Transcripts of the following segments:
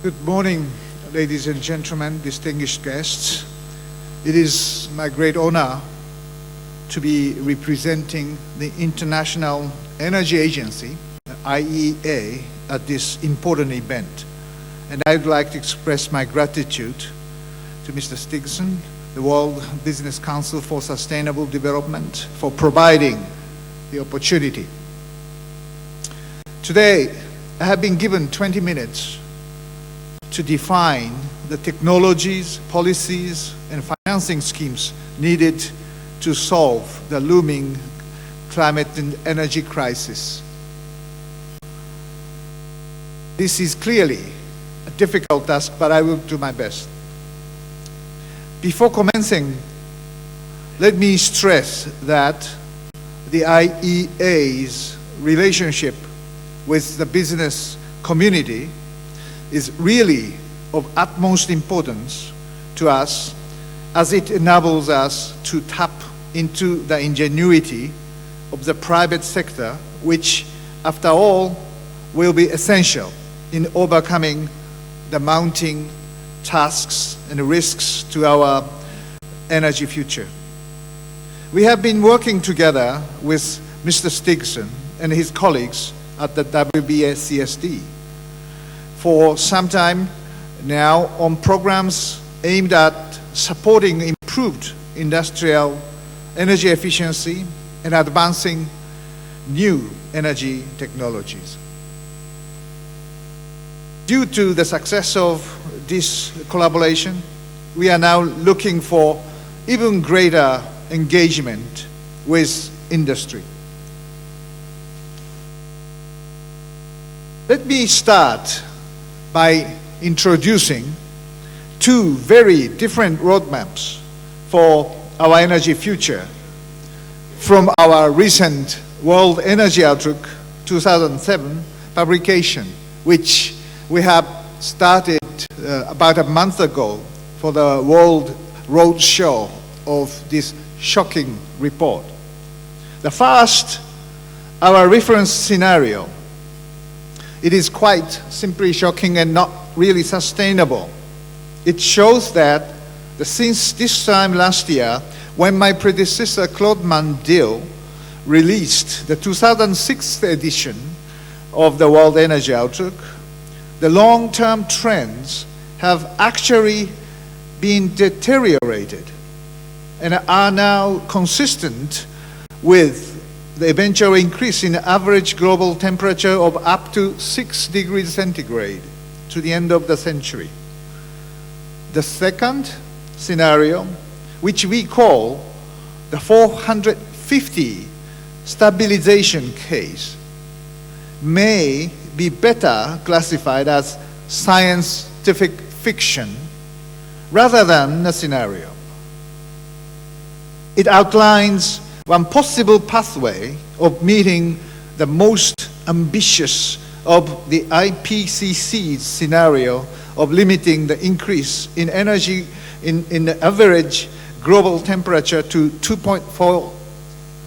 Good morning, ladies and gentlemen, distinguished guests. It is my great honor to be representing the International Energy Agency, IEA, at this important event. And I'd like to express my gratitude to Mr. Stigson, the World Business Council for Sustainable Development, for providing the opportunity. Today, I have been given 20 minutes to define the technologies, policies, and financing schemes needed to solve the looming climate and energy crisis. This is clearly a difficult task, but I will do my best. Before commencing, let me stress that the IEA's relationship with the business community is really of utmost importance to us, as it enables us to tap into the ingenuity of the private sector, which, after all, will be essential in overcoming the mounting tasks and risks to our energy future. We have been working together with Mr. Stigson and his colleagues at the WBSCSD for some time now on programs aimed at supporting improved industrial energy efficiency and advancing new energy technologies. Due to the success of this collaboration, we are now looking for even greater engagement with industry. Let me start by introducing two very different roadmaps for our energy future from our recent World Energy Outlook 2007 publication, which we have started about a month ago for the World Roadshow of this shocking report. The first, our reference scenario. It is quite simply shocking and not really sustainable. It shows that since this time last year, when my predecessor Claude Mandel released the 2006 edition of the World Energy Outlook, the long-term trends have actually been deteriorated and are now consistent with the eventual increase in average global temperature of up to 6 degrees centigrade to the end of the century. The second scenario, which we call the 450 stabilization case, may be better classified as scientific fiction rather than a scenario. It outlines one possible pathway of meeting the most ambitious of the IPCC's scenario of limiting the increase in energy in the average global temperature to 2.4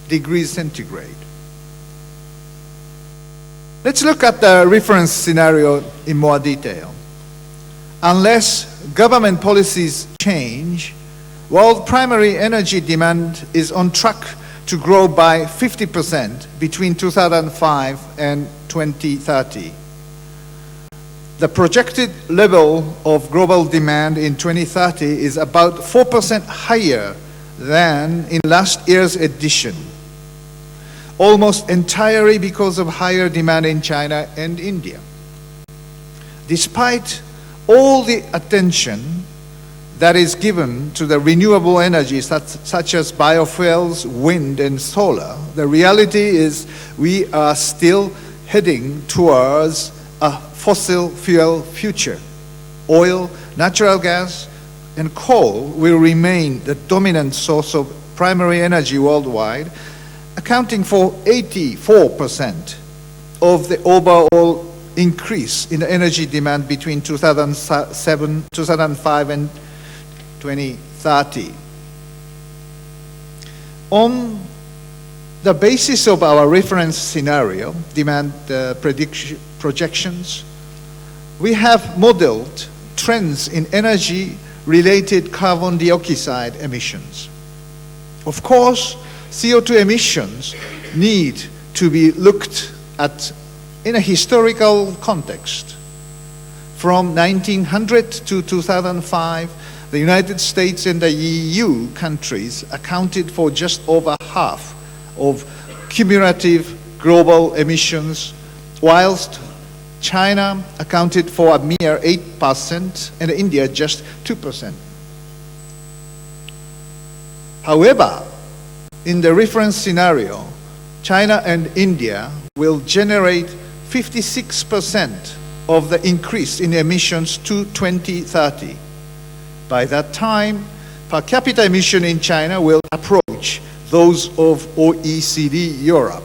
degrees centigrade. Let's look at the reference scenario in more detail. Unless government policies change, world primary energy demand is on track to grow by 50% between 2005 and 2030. The projected level of global demand in 2030 is about 4% higher than in last year's edition, almost entirely because of higher demand in China and India. Despite all the attention that is given to the renewable energy such as biofuels, wind, and solar, the reality is we are still heading towards a fossil fuel future. Oil, natural gas, and coal will remain the dominant source of primary energy worldwide, accounting for 84% of the overall increase in energy demand between 2005 and 2030. On the basis of our reference scenario, demand projections, we have modeled trends in energy-related carbon dioxide emissions. Of course, CO2 emissions need to be looked at in a historical context. From 1900 to 2005, the United States and the EU countries accounted for just over half of cumulative global emissions, whilst China accounted for a mere 8% and India just 2%. However, in the reference scenario, China and India will generate 56% of the increase in emissions to 2030. By that time, per capita emission in China will approach those of OECD Europe.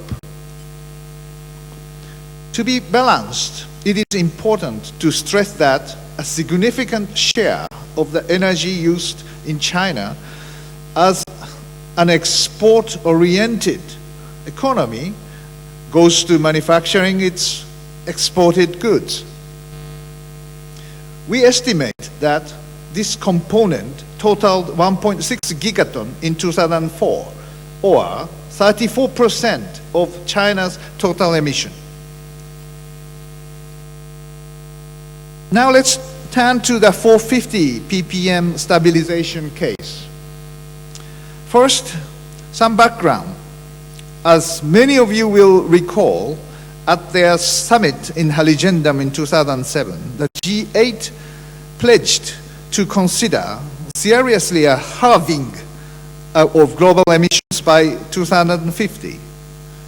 To be balanced, it is important to stress that a significant share of the energy used in China as an export-oriented economy goes to manufacturing its exported goods. We estimate that this component totaled 1.6 gigaton in 2004, or 34% of China's total emission. Now let's turn to the 450 ppm stabilization case. First, some background. As many of you will recall, at their summit in Haligendam in 2007, the G8 pledged to consider seriously a halving of global emissions by 2050.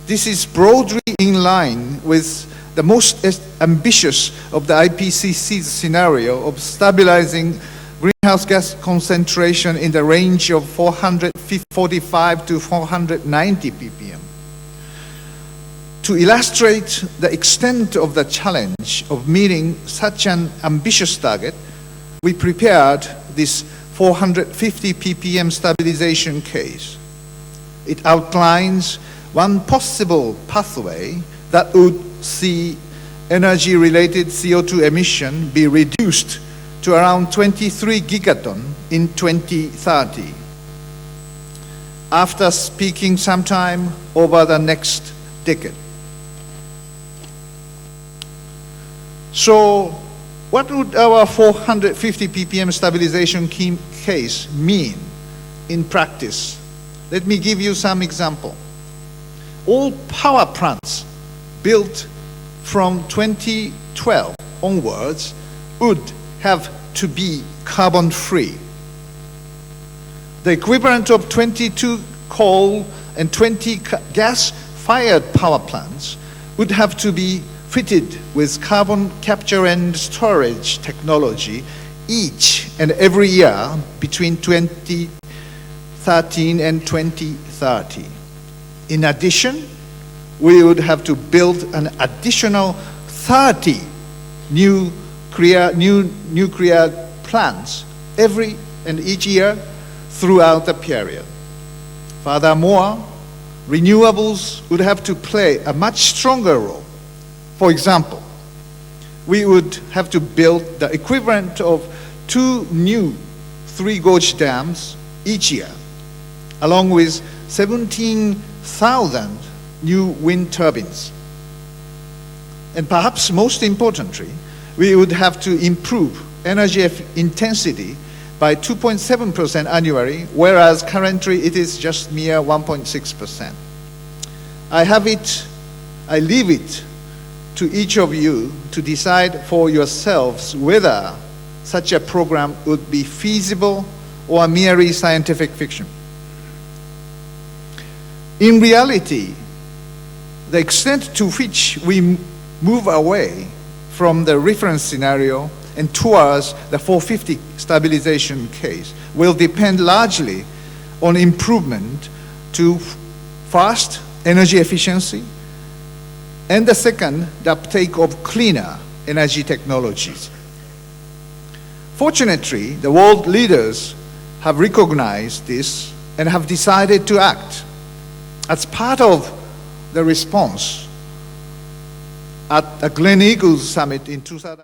This is broadly in line with the most ambitious of the IPCC's scenario of stabilizing greenhouse gas concentration in the range of 445 to 490 ppm. To illustrate the extent of the challenge of meeting such an ambitious target, we prepared this 450 ppm stabilization case. It outlines one possible pathway that would see energy-related CO2 emission be reduced to around 23 gigaton in 2030. After speaking sometime over the next decade. So, what would our 450 ppm stabilization case mean in practice? Let me give you some example. All power plants built from 2012 onwards would have to be carbon-free. The equivalent of 22 coal and 20 gas-fired power plants would have to be fitted with carbon capture and storage technology each and every year between 2013 and 2030. In addition, we would have to build an additional 30 new nuclear plants every and each year throughout the period. Furthermore, renewables would have to play a much stronger role. For example, we would have to build the equivalent of 2 new three-gauge dams each year, along with 17,000 new wind turbines. And perhaps most importantly, we would have to improve energy intensity by 2.7% annually, whereas currently it is just mere 1.6%. I leave it to each of you to decide for yourselves whether such a program would be feasible or merely scientific fiction. In reality, the extent to which we move away from the reference scenario and towards the 450 stabilization case will depend largely on improvement to first, energy efficiency, and the second, the uptake of cleaner energy technologies. Fortunately, the world leaders have recognized this and have decided to act. As part of the response at the Gleneagles Summit in 2000.